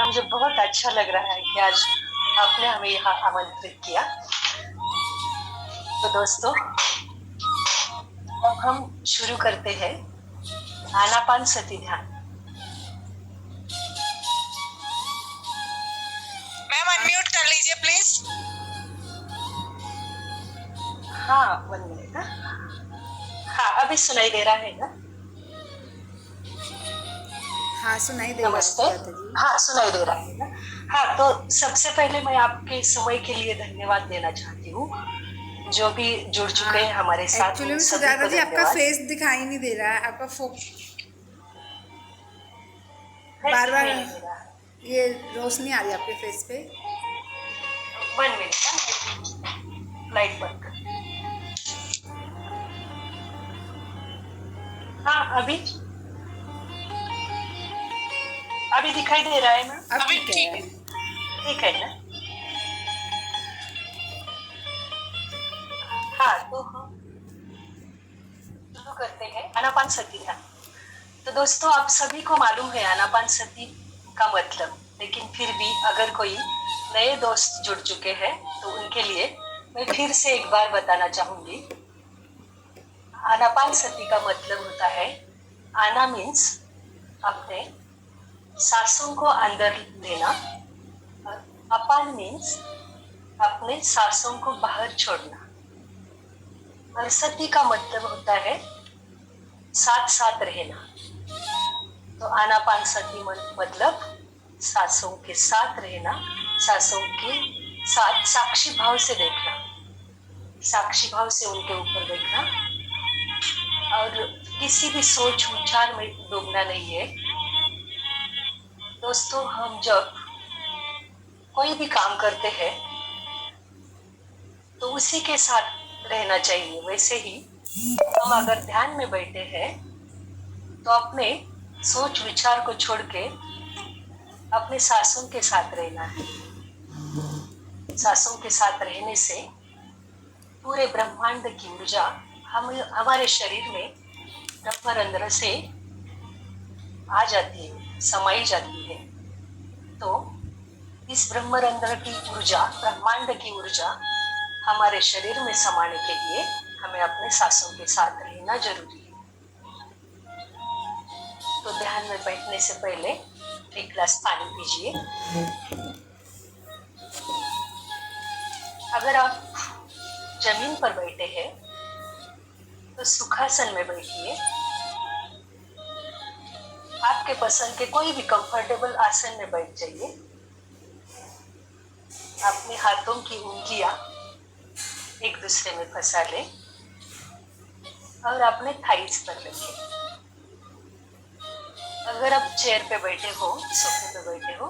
मुझे बहुत अच्छा लग रहा है कि आज आपने हमें यहाँ आमंत्रित किया। तो दोस्तों, अब हम शुरू करते हैं आनापान सती ध्यान। मैम अनम्यूट कर लीजिए प्लीज। हाँ, 1 मिनट ना। हाँ, अभी सुनाई दे रहा है ना? हाँ, सुनाई दे रहा है नमस्ते। सुजाता जी। हाँ, सुनाई दे रहा है ना? हाँ, तो सबसे पहले मैं आपके समय के लिए धन्यवाद देना चाहती हूँ। जो भी जुड़ चुके हैं हमारे साथ, एक्चुअली उन में सभी सुजाता को जी आपका धन्यवाद। फेस दिखाई नहीं दे रहा है, आपका फेस बार बार दिखाई नहीं दे रहा है। ये रोशनी आ रही है आपके फेस पे। 1 मिनट ना, लाइट बंद कर। हाँ, अभी दिखाई दे रहा है ना? अब अभी ठीक ठीक है। है। ठीक है ना? हाँ, तो हम शुरू करते हैं आनापान सती ध्यान। तो दोस्तों, आप सभी को मालूम है आनापान सती का मतलब, लेकिन फिर भी अगर कोई नए दोस्त जुड़ चुके हैं तो उनके लिए मैं फिर से एक बार बताना चाहूंगी। आनापान सती का मतलब होता है, आना मीन्स अपने सांसों को अंदर लेना, और अपान मीन्स अपने सांसों को बाहर छोड़ना, और सती का मतलब होता है साथ साथ रहना। तो आनापान सती मतलब सांसों के साथ रहना, सांसों के साथ साक्षी भाव से देखना, साक्षी भाव से उनके ऊपर देखना, और किसी भी सोच विचार में डूबना नहीं है। दोस्तों, हम जब कोई भी काम करते हैं तो उसी के साथ रहना चाहिए। वैसे ही हम अगर ध्यान में बैठे हैं तो अपने सोच विचार को छोड़ के अपने सांसों के साथ रहना है। सांसों के साथ रहने से पूरे ब्रह्मांड की ऊर्जा हमारे शरीर में ब्रह्मरंध्र से आ जाती है, समाई जाती है। तो इस ब्रह्मरंध्र की ऊर्जा, ब्रह्मांड की ऊर्जा हमारे शरीर में समाने के लिए हमें अपने सांसों के साथ रहना जरूरी है। तो ध्यान में बैठने से पहले एक गिलास पानी पीजिए। अगर आप जमीन पर बैठे हैं तो सुखासन में बैठिए। आपके पसंद के कोई भी कंफर्टेबल आसन में बैठ जाइए। अपने हाथों की उंगलियां एक दूसरे में फंसा लें और अपने थाइस पर रखें। अगर आप चेयर पे बैठे हो, सोफे पे बैठे हो,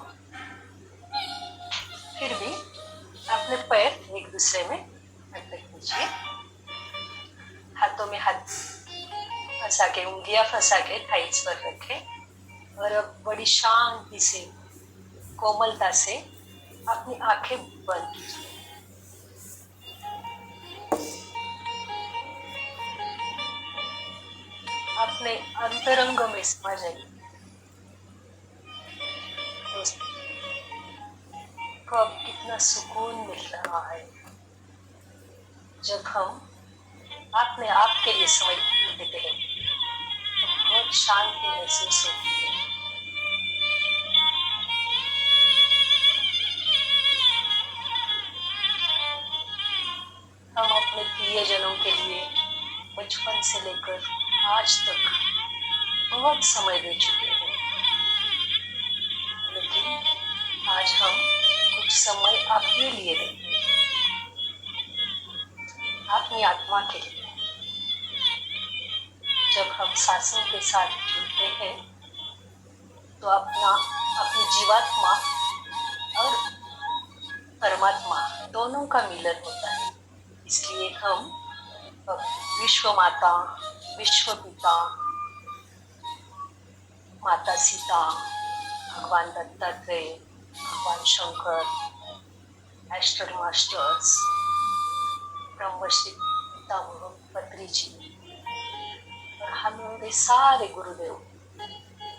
फिर भी अपने पैर एक दूसरे में रख दीजिए। हाथों में हाथ फंसा के, उंगलियां फंसा के थाइस पर रखें और अब बड़ी शांति से, कोमलता से अपनी आंखें बंद कीजिए। अपने अंतरंग में समा जाइए। को अब कितना सुकून मिल रहा है जब हम अपने आप के लिए समय देते हैं, तो बहुत शांति महसूस होती है। हम अपने प्रियजनों के लिए बचपन से लेकर आज तक बहुत समय दे चुके हैं, लेकिन आज हम कुछ समय अपने लिए देंगे, अपनी आत्मा के लिए। जब हम सांसों के साथ जुड़ते हैं तो अपनी जीवात्मा और परमात्मा दोनों का मिलन होता है। इसलिए हम विश्व माता, विश्व पिता, माता सीता, भगवान दत्तात्रेय, भगवान शंकर, एस्ट्रल मास्टर्स, ब्रह्मश्री पितामह पत्री जी और हमारे सारे गुरुदेव,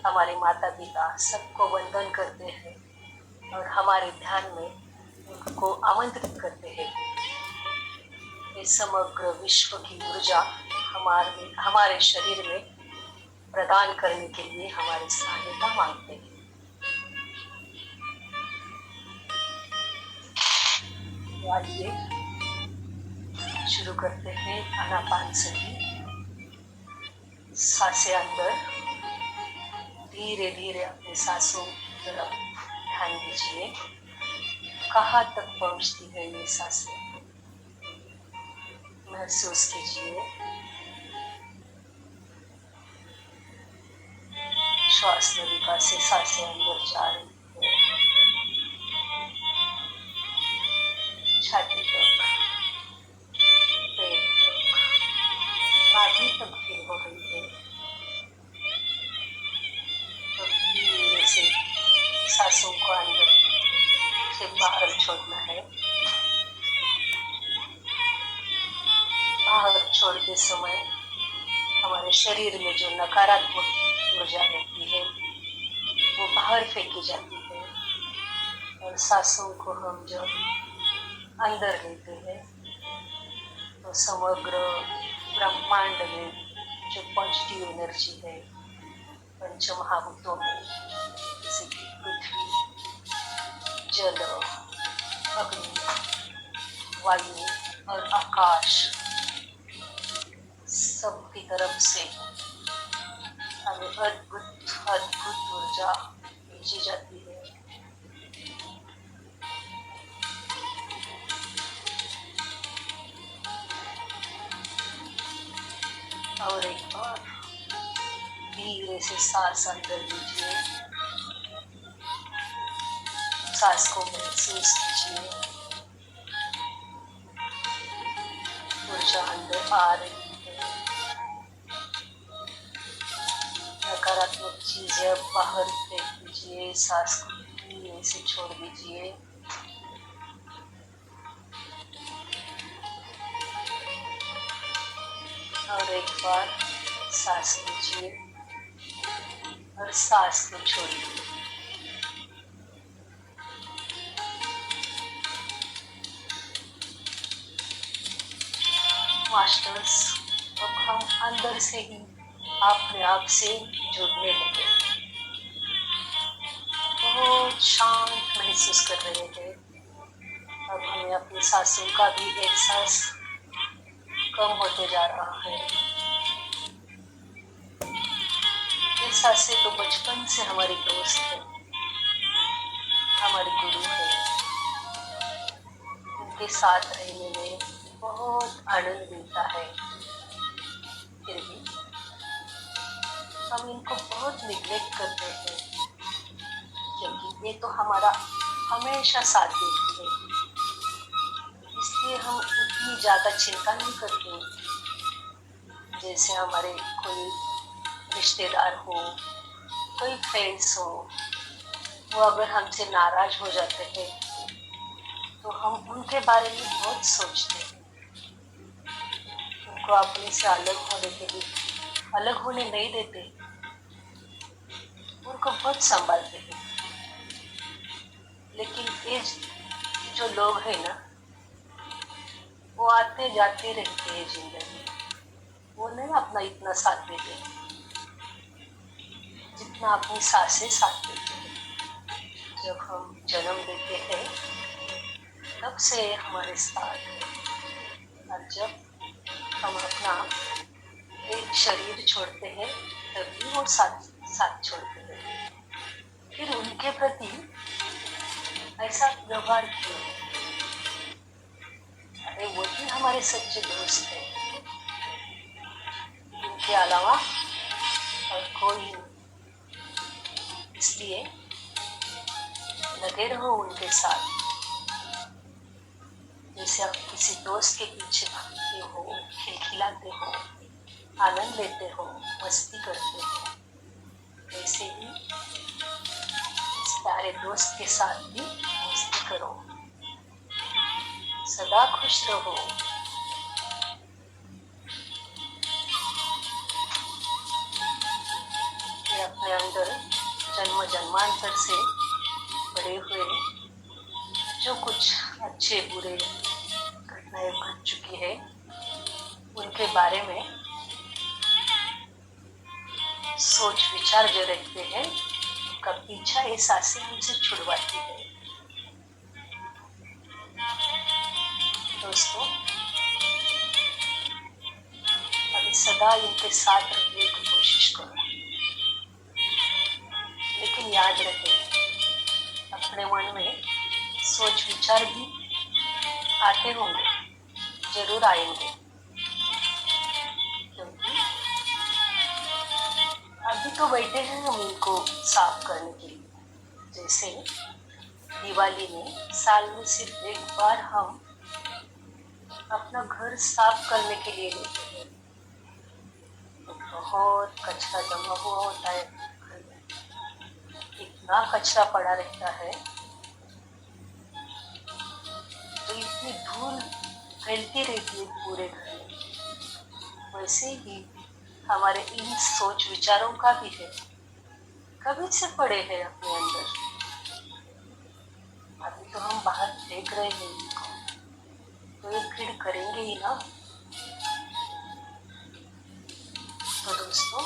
हमारे माता पिता, सबको वंदन करते हैं और हमारे ध्यान में उनको आमंत्रित करते हैं। ये समग्र विश्व की ऊर्जा हमारे शरीर में प्रदान करने के लिए हमारी सहायता मांगते हैं। तो आइए शुरू करते हैं आनापानसती। सांसें अंदर, धीरे धीरे अपने सांसों की तरफ ध्यान दीजिए। कहाँ तक पहुंचती है ये सांसें, महसूस कीजिए। श्वास नलिका से सांसें अंदर जा रही है, छाती तक, पेट तक, नाभि तक फील हो रही है। तो धीरे से सांसों को अंदर से बाहर छोड़ना है। बाहर छोड़ते समय हमारे शरीर में जो नकारात्मक ऊर्जा रहती है वो बाहर फेंकी जाती है, और सांसों को हम जब अंदर लेते हैं तो समग्र ब्रह्मांड में जो पॉजिटिव एनर्जी है पंच महाभूतों में, जैसे कि पृथ्वी, जल, अग्नि, वायु और आकाश, सबकी तरफ से हमें अद्भुत अद्भुत ऊर्जा भेजी जाती है। और एक बार धीरे से सांस अंदर लीजिए, सांस को महसूस कीजिए। ऊर्जा अंदर आ रही है, नकारात्मक चीजें बाहर फेंक दीजिए, सांस को धीरे से छोड़ दीजिए। और एक बार सांस लीजिए और सांस को छोड़िए। मास्टर्स, अब हम अंदर से ही अपने आप से जुड़ने लगे, बहुत शांत महसूस कर रहे हैं। अब हमें अपनी सांसों का भी एहसास कम होते जा रहा है। ये सांसें तो बचपन से हमारी दोस्त है, हमारे गुरु है। उनके साथ रहने में बहुत आनंद मिलता है। फिर भी हम इनको बहुत निग्लेक्ट करते हैं, क्योंकि ये तो हमारा हमेशा साथ देती है, इसलिए हम उतनी ज़्यादा चिंता नहीं करते। जैसे हमारे कोई रिश्तेदार हो, कोई फ्रेंड्स हो, वो अगर हमसे नाराज हो जाते हैं तो हम उनके बारे में बहुत सोचते हैं। उनको अपने से अलग होने नहीं देते, उनको बहुत संभालते हैं। लेकिन ये जो लोग हैं ना, वो आते जाते रहते हैं जिंदगी, वो नहीं अपना इतना साथ देते जितना अपनी सांसें साथ देते हैं। जब हम जन्म लेते हैं तब से हमारे साथ है, और जब हम अपना एक शरीर छोड़ते हैं तभी वो साथ छोड़ते हैं। फिर उनके प्रति ऐसा व्यवहार क्यों? अरे वो ही हमारे सच्चे दोस्त हैं, उनके अलावा और कोई नहीं। इसलिए लगे रहो उनके साथ। जैसे आप किसी दोस्त के पीछे भागते हो, खिलखिलाते हो, आनंद लेते हो, मस्ती करते हो, वैसे ही इस प्यारे दोस्त के साथ भी मस्ती करो, सदा खुश रहो। ये अपने अंदर जन्म जन्मांतर से बड़े हुए जो कुछ अच्छे बुरे घटनाएं घट चुकी है उनके बारे में सोच विचार जो रखते हैं उनका पीछा ये सासें हमसे छुड़वाती है। दोस्तों, अभी सदा इनके साथ रहने की कोशिश करो, लेकिन याद रहे अपने मन में सोच विचार भी आते होंगे, जरूर आएंगे, क्योंकि अभी तो बैठे हैं हम इनको साफ करने के लिए। जैसे दिवाली में साल में सिर्फ एक बार हम अपना घर साफ करने के लिए लेते हैं। बहुत कचरा जमा हुआ होता है घर में, इतना कचरा पड़ा रहता है तो इतनी धूल फैलती रहती है पूरे घर में। वैसे ही हमारे इन सोच विचारों का भी है, कभी से पड़े हैं अपने अंदर। अभी तो हम बाहर देख रहे हैं इनको, तो ये भीड़ करेंगे ही ना। तो दोस्तों,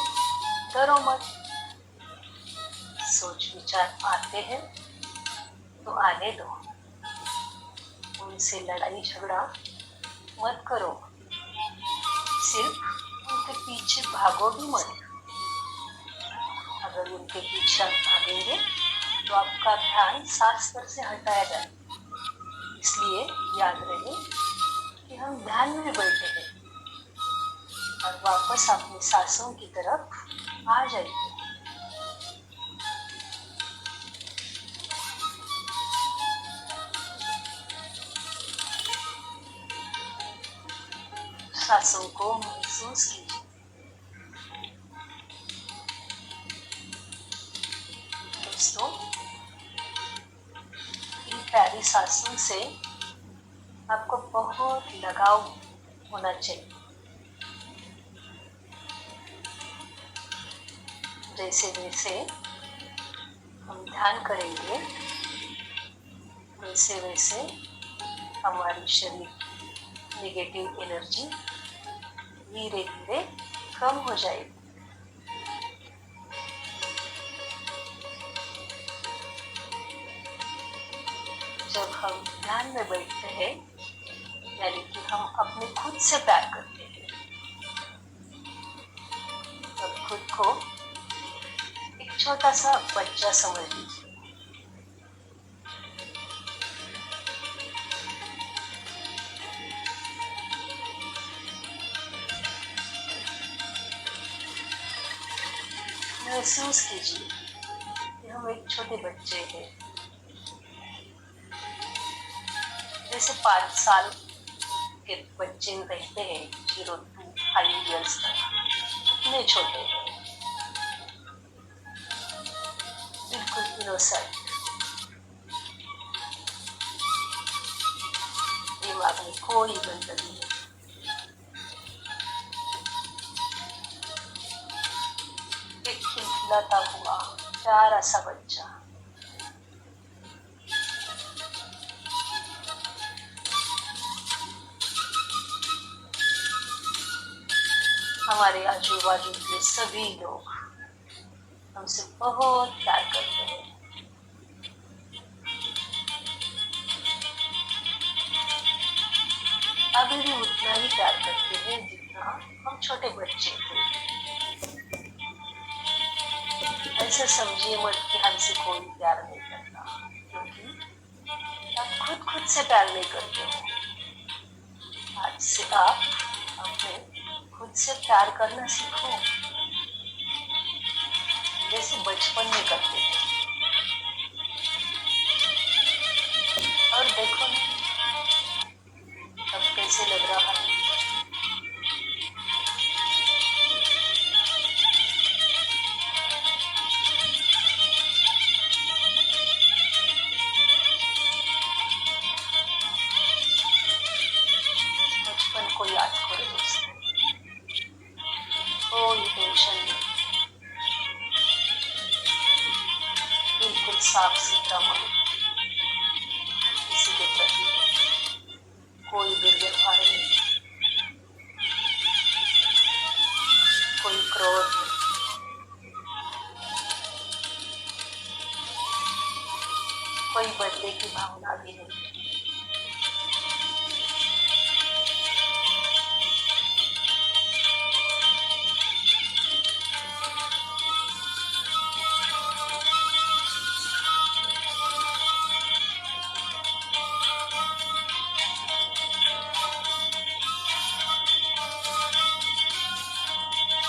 डरो मत, सोच विचार आते हैं तो आने दो, उनसे लड़ाई झगड़ा मत करो, सिर्फ उनके पीछे भागो भी मत। अगर उनके पीछे भागेंगे तो आपका ध्यान सांस पर से हटाया जाए। इसलिए याद रहे कि हम ध्यान में बैठे हैं और वापस अपनी सांसों की तरफ आ जाइए। सांसों को महसूस कीजिए। दोस्तों, इन प्यारी सांसों से आपको बहुत लगाव होना चाहिए। जैसे जैसे हम ध्यान करेंगे वैसे वैसे हमारी शरीर की नेगेटिव एनर्जी धीरे धीरे कम हो जाएगी। जब हम ध्यान में बैठते हैं यानी कि हम अपने खुद से प्यार करते हैं, तब खुद को एक छोटा सा बच्चा समझ लीजिए। महसूस कीजिए कि हम एक छोटे बच्चे हैं। जैसे 5 साल के बच्चे रहते हैं, 0 to 5 years तक, इतने छोटे हैं, बिल्कुल इनोसेंट, दिमाग में कोई गंदगी नहीं। एक खिलखिलाता हुआ प्यारा सा बच्चा। हमारे आजू बाजू के सभी लोग हमसे बहुत प्यार करते हैं। अभी भी उतना ही प्यार करते हैं जितना हम छोटे बच्चे थे। ऐसे समझिए मत कि हमसे कोई प्यार नहीं करता, क्योंकि आप खुद से प्यार नहीं करते हो। आज से आप अपने खुद से प्यार करना सीखो, जैसे बचपन में करते थे। और देखो अब कैसे लग रहा है। बचपन को याद करो दोस्तों, कोई टेंशन नहीं। कोई बदले की भावना भी नहीं।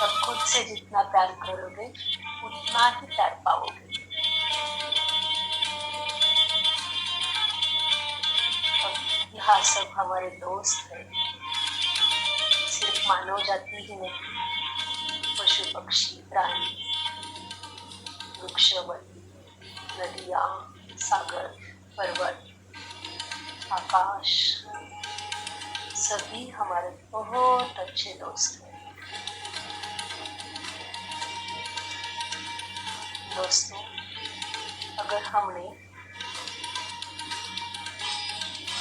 अब खुद से जितना प्यार करोगे उतना ही प्यार पाओगे। अब यहाँ सब हमारे दोस्त हैं, सिर्फ मानव जाति ही नहीं, पशु पक्षी प्राणी, वृक्ष वन, नदियाँ, सागर, पर्वत, आकाश, सभी हमारे बहुत अच्छे दोस्त हैं। दोस्तों, अगर हमने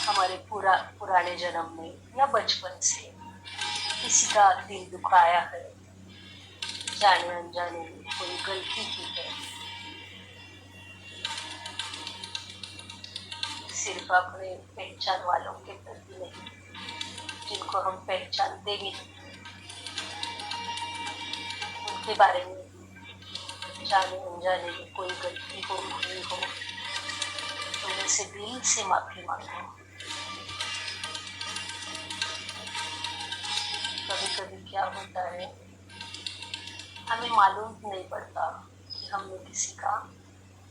हमारे पुराने जन्म में या बचपन से किसी का दिल दुखाया है, जाने अनजाने में कोई गलती की है, सिर्फ अपने पहचान वालों के प्रति नहीं, जिनको हम पहचानते भी नहीं, उनके बारे में जाने अनजाने में कोई गलती हो हुई हो, तो उनसे दिल से माफी मांगो। कभी कभी क्या होता है, हमें मालूम ही नहीं पड़ता कि हमने किसी का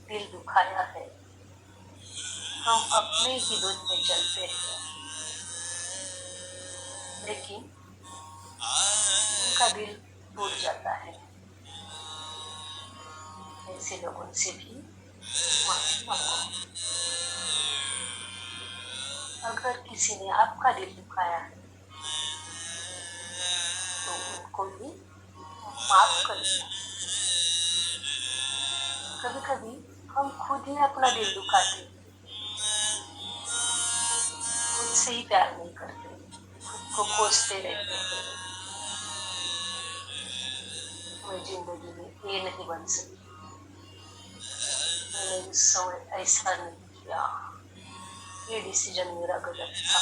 दिल दुखाया है, हम अपने ही धुन में चलते हैं, लेकिन उनका दिल टूट जाता है। ऐसे लोगों से भी माफी मांगो। अगर किसी ने आपका दिल दुखाया है तो उनको भी माफ कर दो। कभी कभी हम खुद ही अपना दिल दुखाते, खुद से ही प्यार नहीं करते, खुद को कोसते रहते हैं, मैं जिंदगी में ये नहीं बन सकी, मैंने उस समय ऐसा नहीं किया, ये डिसीजन मेरा गलत था,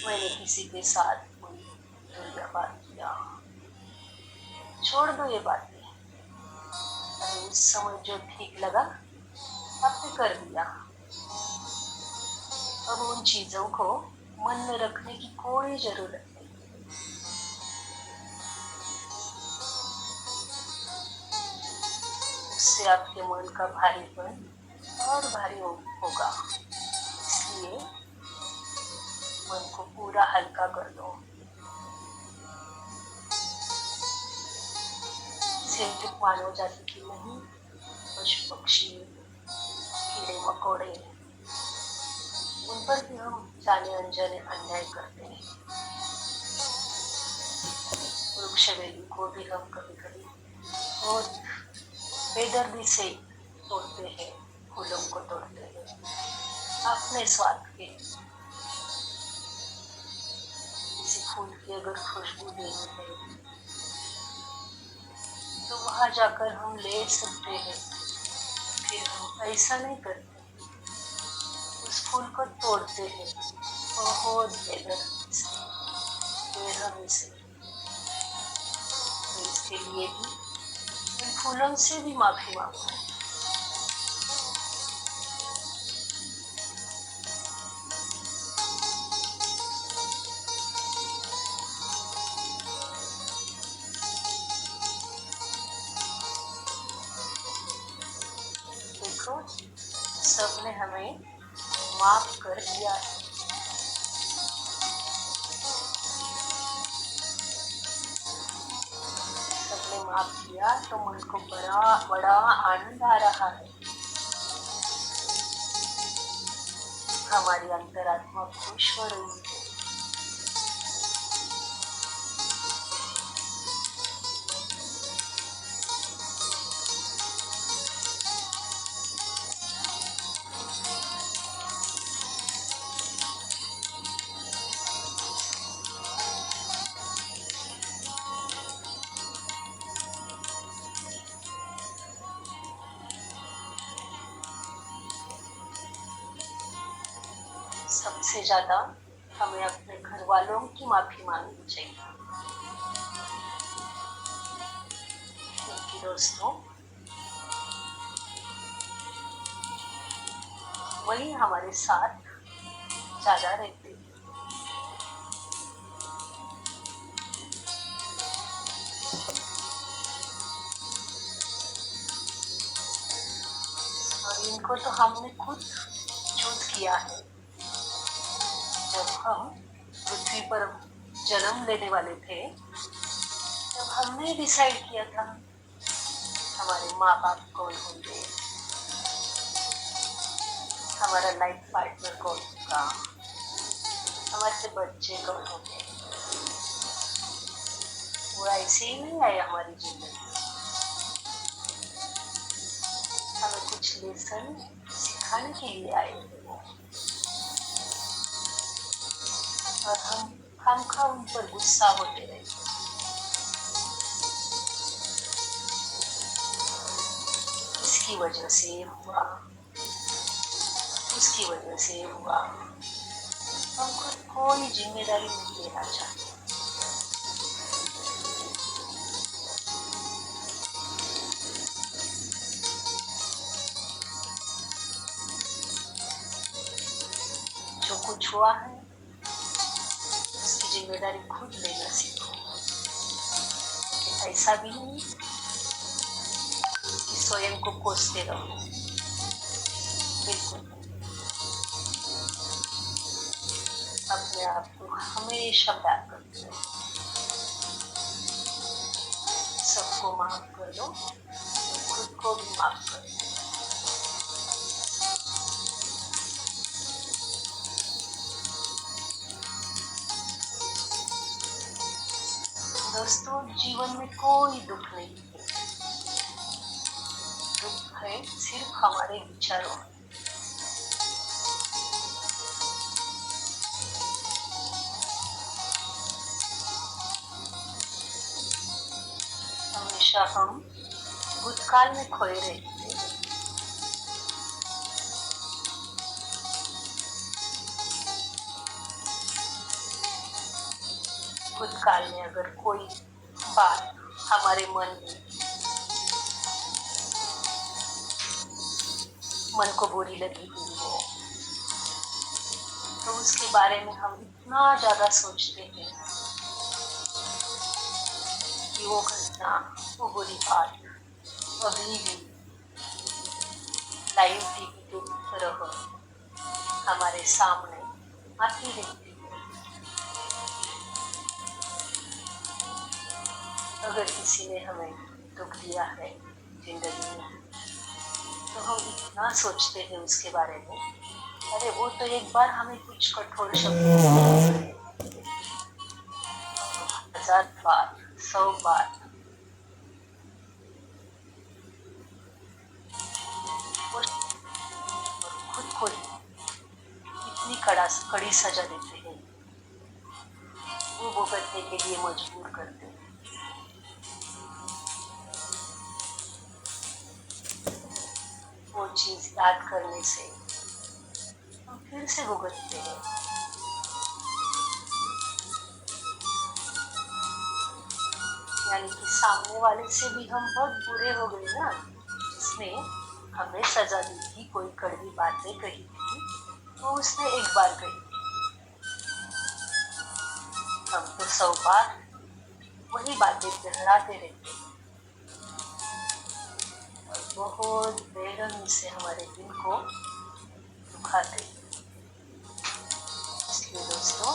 मैंने किसी के साथ कोई दुर्व्यवहार किया। छोड़ दो ये बातें, अरे उस समय जो ठीक लगा आपने कर दिया, अब उन चीजों को मन में रखने की कोई जरूरत नहीं। उससे आपके मन का भारीपन और भारी होगा, इसलिए मन को पूरा हल्का कर दो। सिर्फ मानव जाति की नहीं, पशु पक्षी, कीड़े मकोड़े, उन पर भी हम जाने अनजाने अन्याय करते हैं। वृक्ष वेली को भी हम कभी कभी बहुत बेदर्दी से तोड़ते हैं, फूलों को तोड़ते हैं अपने स्वार्थ के। किसी फूल की अगर खुशबू लेनी है तो वहां जाकर हम ले सकते हैं, फिर हम ऐसा नहीं करते, उस फूल को तोड़ते हैं बहुत बेदर्दी से, बेरहमी से। तो इसके लिए भी इन फूलों से भी माफी मांगो। देखो, सबने हमें माफ कर दिया है। सबने माफ किया तो मन को बड़ा बड़ा आनंद आ रहा है। हमारी अंतरात्मा खुश हो रही है। सबसे ज्यादा हमें अपने घर वालों की माफी मांगनी चाहिए, क्योंकि दोस्तों वही हमारे साथ ज्यादा रहते हैं। और इनको तो हमने खुद चूज किया है। जब हम पृथ्वी पर जन्म लेने वाले थे, तब हमने डिसाइड किया था हमारे माँ बाप कौन होंगे, हमारा लाइफ पार्टनर कौन होगा, हमारे बच्चे कौन होंगे। वो ऐसे ही नहीं आए हमारी जिंदगी, हमें कुछ लेसन सिखाने के लिए आए थे वो। और हम उन पर गुस्सा होते रहे। इसकी वजह से ये हुआ, उसकी वजह से ये हुआ। हम खुद कोई जिम्मेदारी नहीं लेना चाहते। जो कुछ हुआ है उसकी जिम्मेदारी खुद लेना सीखो। ऐसा भी नहीं कि स्वयं को कोसते रहो, बिल्कुल अपने आप को हमेशा प्यार करते रहो। सबको माफ कर दो, खुद को भी माफ कर दो। दोस्तों जीवन में कोई दुख नहीं है, दुख है सिर्फ हमारे विचारों में। हमेशा हम भूतकाल में खोए रहते हैं। भूतकाल में अगर कोई बात हमारे मन को बुरी लगी हुई हो, तो उसके बारे में हम इतना ज्यादा सोचते हैं कि वो घटना, वो बुरी बात अभी भी लाइव टीवी की तरह हमारे सामने आती रहती है। अगर किसी ने हमें दुख दिया है जिंदगी में, तो हम इतना सोचते हैं उसके बारे में, अरे वो तो एक बार हमें कुछ कठोर शब्द, 1000 बार, 100 बार खुद को ही इतनी कड़ी सजा देते हैं, वो भुगतने के लिए मजबूर करते हैं। वो चीज याद करने से हम फिर से भुगतते हैं। यानी कि सामने वाले से भी हम बहुत बुरे हो गए ना, जिसने हमें सजा दी थी, कोई कड़वी बातें कही थी, तो उसने एक बार कही, हम तो 100 बार वही बातें दोहराते रहते हैं और बहुत बेरहमी से हमारे दिल को दुखाते हैं। इसलिए दोस्तों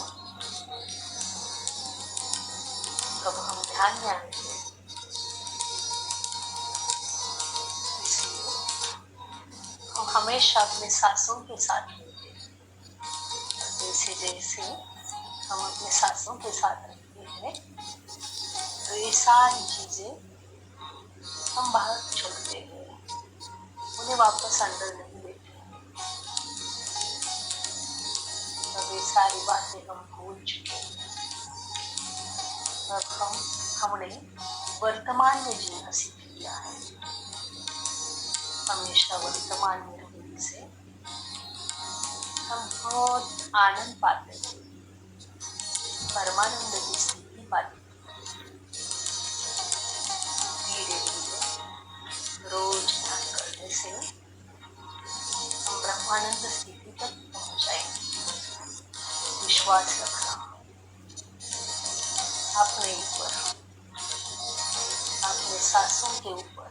अब हम ध्यान में आएंगे, इसलिए हम हमेशा अपने सांसों के साथ रहते हैं। जैसे जैसे हम अपने सांसों के साथ रहते हैं, तो ये सारी चीजें हम बाहर छोड़ते हैं, उन्हें वापस अंदर नहीं लेते हैं। अब ये सारी बातें हम भूल चुके हैं। अब हमने वर्तमान में जीना सीख लिया है। हमेशा वर्तमान में रहने से हम बहुत आनंद पाते हैं, परमानंद की स्थिति पाते हैं। धीरे धीरे रोज ध्यान करने से हम ब्रह्मानंद स्थिति तक पहुंच जाएंगे। विश्वास रखना अपने ऊपर, अपने सांसों के ऊपर।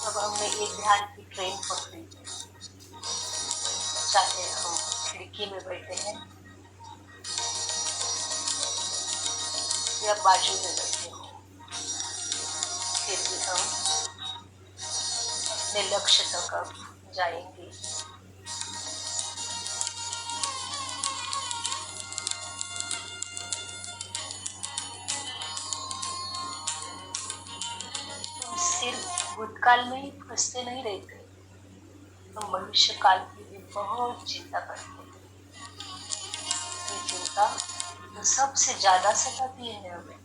अब हमने एक ध्यान की ट्रेन पकड़ी है, चाहे हम खिड़की में बैठे हैं या बाजू में बैठे हो, फिर भी हम अपने लक्ष्य तक अब जाएंगे। हम सिर्फ भूतकाल में ही फंसते नहीं रहते, हम भविष्य काल की भी बहुत चिंता करते हैं। ये चिंता तो सबसे ज्यादा सताती है हमें।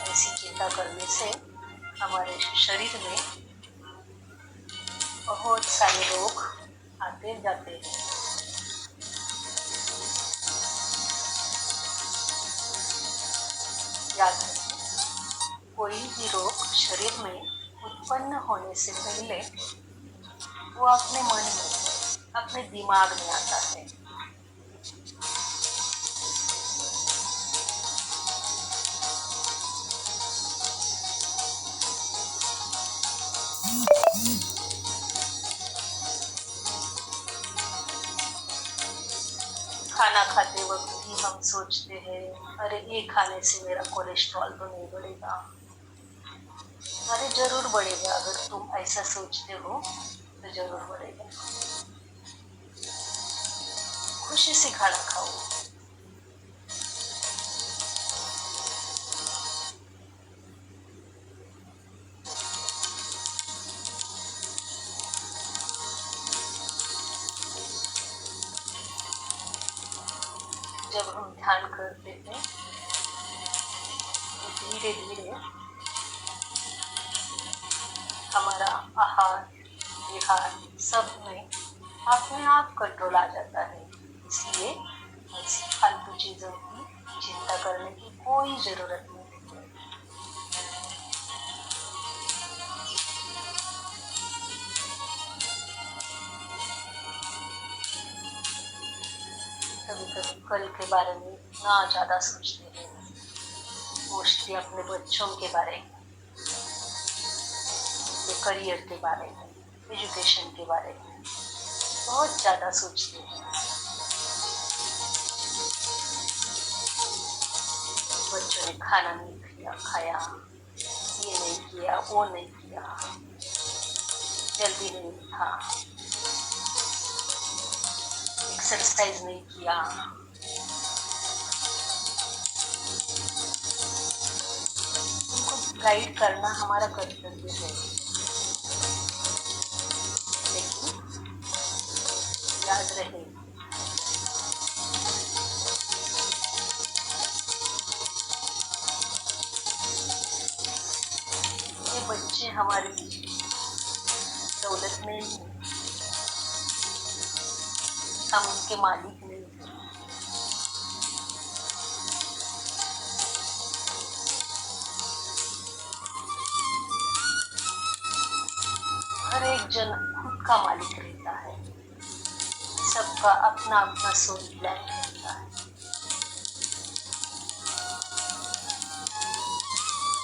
ऐसी चिंता करने से हमारे शरीर में बहुत सारे रोग आते जाते हैं। याद रखें, कोई भी रोग शरीर में उत्पन्न होने से पहले वो अपने मन में, अपने दिमाग में आता है। खाना खाते वक्त भी हम सोचते हैं, अरे ये खाने से मेरा कोलेस्ट्रॉल तो नहीं बढ़ेगा। अरे जरूर बढ़ेगा, अगर तुम ऐसा सोचते हो तो जरूर बढ़ेगा। खुशी से खाना खाओ। जब हम ध्यान करते हैं तो धीरे धीरे हमारा आहार विहार सब में अपने आप कंट्रोल आ जाता है। इसलिए ऐसी फालतू चीजों की चिंता करने की कोई जरूरत नहीं है। कभी कभी कल के बारे में इतना ज्यादा सोचते हैं, मोस्टली अपने बच्चों के बारे में, अपने करियर के बारे में, एजुकेशन के बारे में बहुत ज्यादा सोचते हैं। बच्चों ने खाना नहीं खाया, ये नहीं किया, वो नहीं किया, जल्दी नहीं उठा, एक्सरसाइज नहीं किया। उनको गाइड करना हमारा कर्तव्य है, लेकिन याद रहे ये बच्चे हमारी दौलत नहीं है, हम उनके मालिक नहीं हैं। हर एक जन खुद का मालिक रहता है, सबका अपना अपना सोल प्लान रहता है।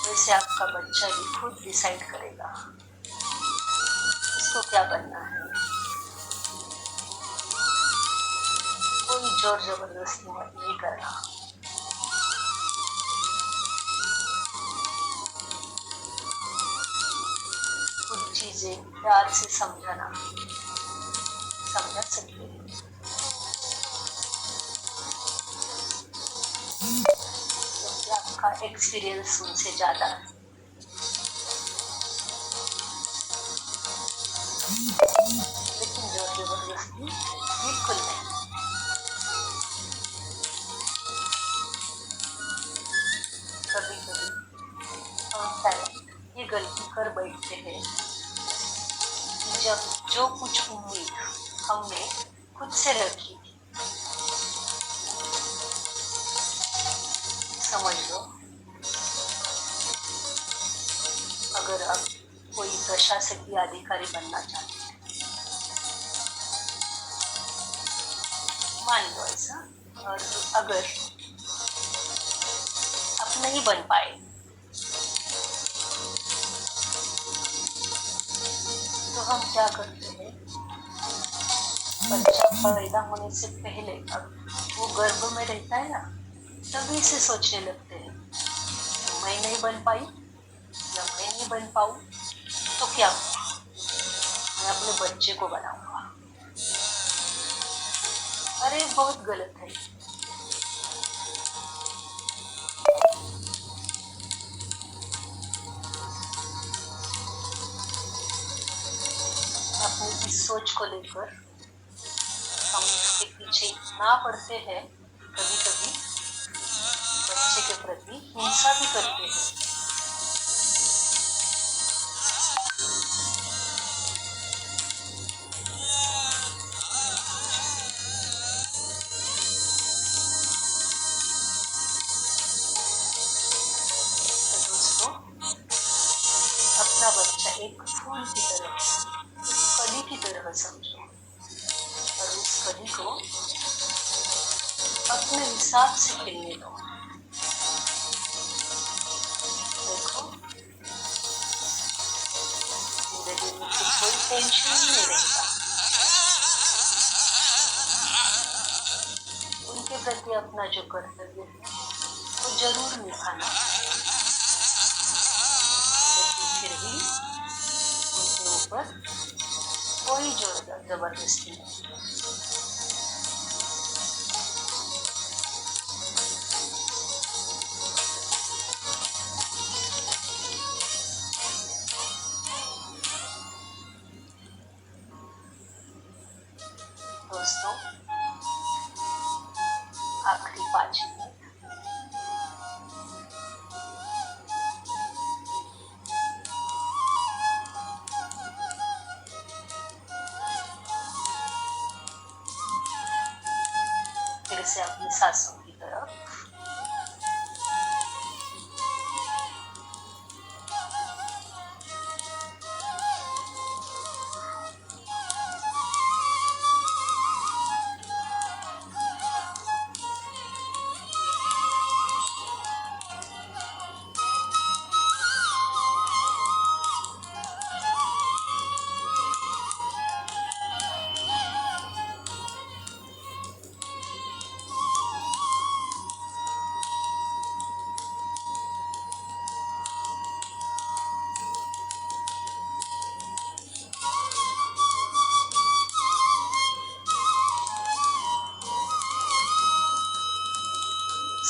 वैसे आपका बच्चा भी खुद डिसाइड करेगा इसको क्या बनना है। कोई जोर जबरदस्ती मत नहीं करना। कुछ चीजें प्यार से समझाना, समझा सकते हैं। एक्सपीरियंस उनसे ज्यादा है। लेकिन जोर जबरदस्ती बिल्कुल नहीं। कभी कभी हम पेरेंट ये गलती कर बैठते हैं कि जब जो कुछ उम्मीद हमने खुद से रखी थी, समझ लो अगर आप कोई प्रशासकीय अधिकारी बनना चाहते हैं, मान लो ऐसा, और अगर आप नहीं बन पाए तो हम क्या करते हैं, बच्चा पैदा होने से पहले अब वो गर्भ में रहता है ना, तभी से सोचने लगते हैं मैं नहीं बन पाई या मैं नहीं बन पाऊं तो क्या हुआ, मैं अपने बच्चे को बनाऊंगा। अरे बहुत गलत है। अपनी इस सोच को लेकर हम इसके पीछे इतना पड़ते हैं, कभी कभी बच्चे के प्रति हिंसा भी करते हैं। तो दोस्तों, अपना बच्चा एक फूल की तरह, एक कली की तरह समझो, और उस कली को अपने हिसाब से खिलने दो। देखो, जिंदगी में फिर कोई टेंशन ही नहीं रहेगा। उनके प्रति अपना जो कर्तव्य है वो जरूर निभाना, लेकिन फिर भी उनके ऊपर कोई जोर जबरदस्ती नहीं। दोस्तों, आखिरी 5 मिनट फिर से अपनी सांसों की तरफ।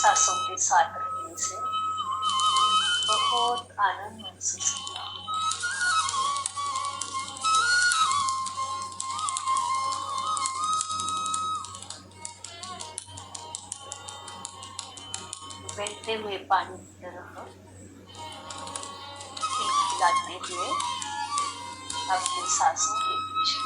सांसों के साथ रहने से बहुत आनंद महसूस किया। बहते हुए पानी की तरह खिलखिलाते हुए अपनी सांसों के पीछे।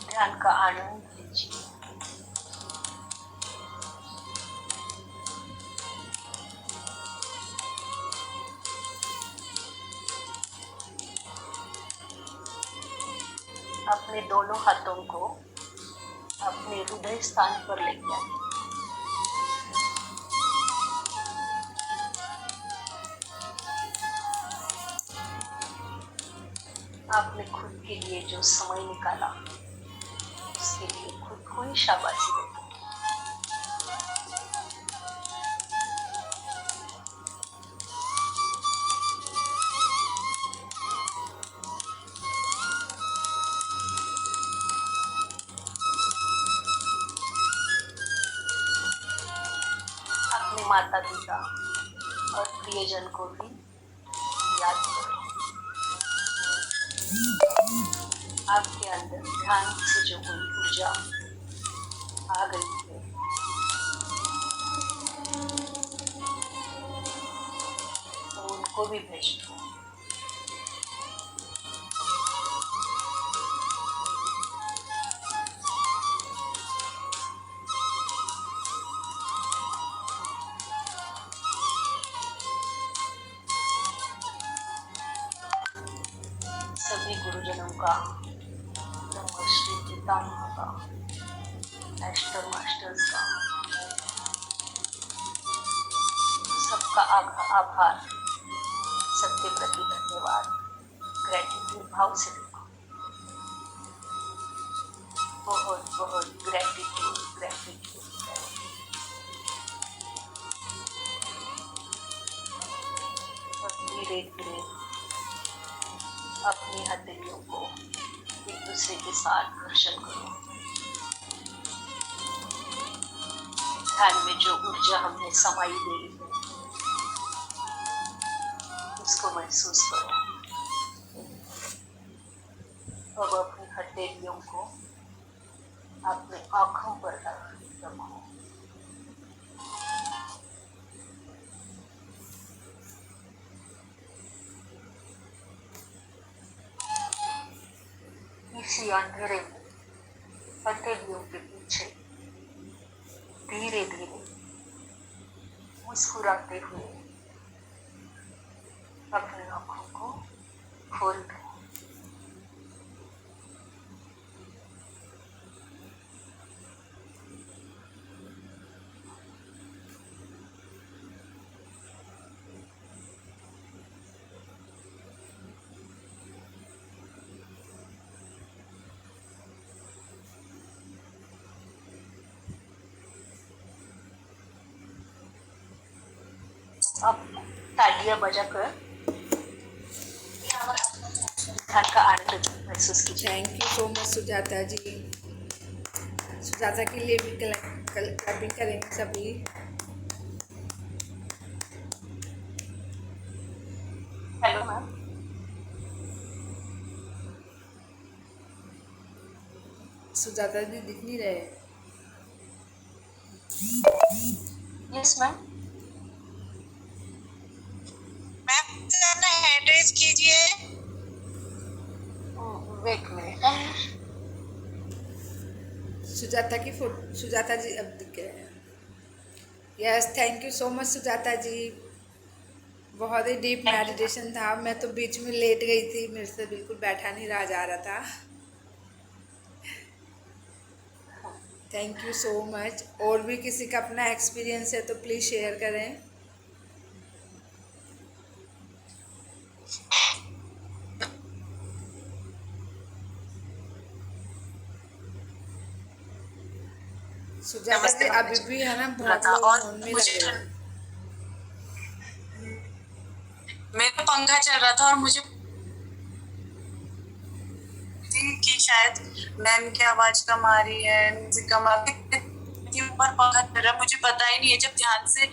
ध्यान का आनंद लीजिए। अपने दोनों हाथों को अपने हृदय स्थान पर लेके आए। आपने खुद के लिए जो समय निकाला उसके लिए खुद को ही शाबाशी दें। अपने माता पिता और प्रियजन को भी याद करो। आपके अंदर ध्यान से जो कोई ऊर्जा आ गई है तो उनको भी भेज दो। सभी गुरुजनों का, ब्रह्मश्री पितामह का, एस्टर मास्टर्स का, सबका आभार, सबके प्रति धन्यवाद, ग्रेटिट्यूड भाव से देखो। बहुत बहुत ग्रेटिट्यूड ग्रेटिट्यूड। धीरे धीरे अपनी हथेलियों को एक दूसरे के साथ घर्षण करो। ध्यान में जो ऊर्जा हमने समाई दी है उसको महसूस करो। अब अपनी हथेलियों को अपने आंखों पर रखो। इसी अंधेरे में हथेलियों के पीछे धीरे धीरे मुस्कुराते हुए अपनी आंखों को खोल दो। अब तालियां बजाकर ध्यान का आनंद महसूस कीजिए। Thank you so much Sujata ji. Sujata के लिए भी क्लैपिंग करेंगे सभी। Hello ma'am. सुजाता जी दिख नहीं रहे। Yes ma'am. मैम अपना हैंड रेज कीजिए। Wait minute. सुजाता की फोटो, सुजाता जी अब दिख गए हैं। Yes, thank you so much Sujata ji. बहुत ही डीप मेडिटेशन था। मैं तो बीच में लेट गई थी, मेरे से बिल्कुल बैठा नहीं रहा जा रहा था। Thank you so much. और भी किसी का अपना एक्सपीरियंस है तो प्लीज़ शेयर करें। सुजाता जी अभी भी है ना, बहुत लोग और फोन में मुझे लगे हैं। मेरा पंखा चल रहा था और मुझे कि शायद मैम की आवाज कम आ रही है, म्यूजिक कम आ रही है, ऊपर पंखा चल रहा है, मुझे पता ही नहीं है। जब ध्यान से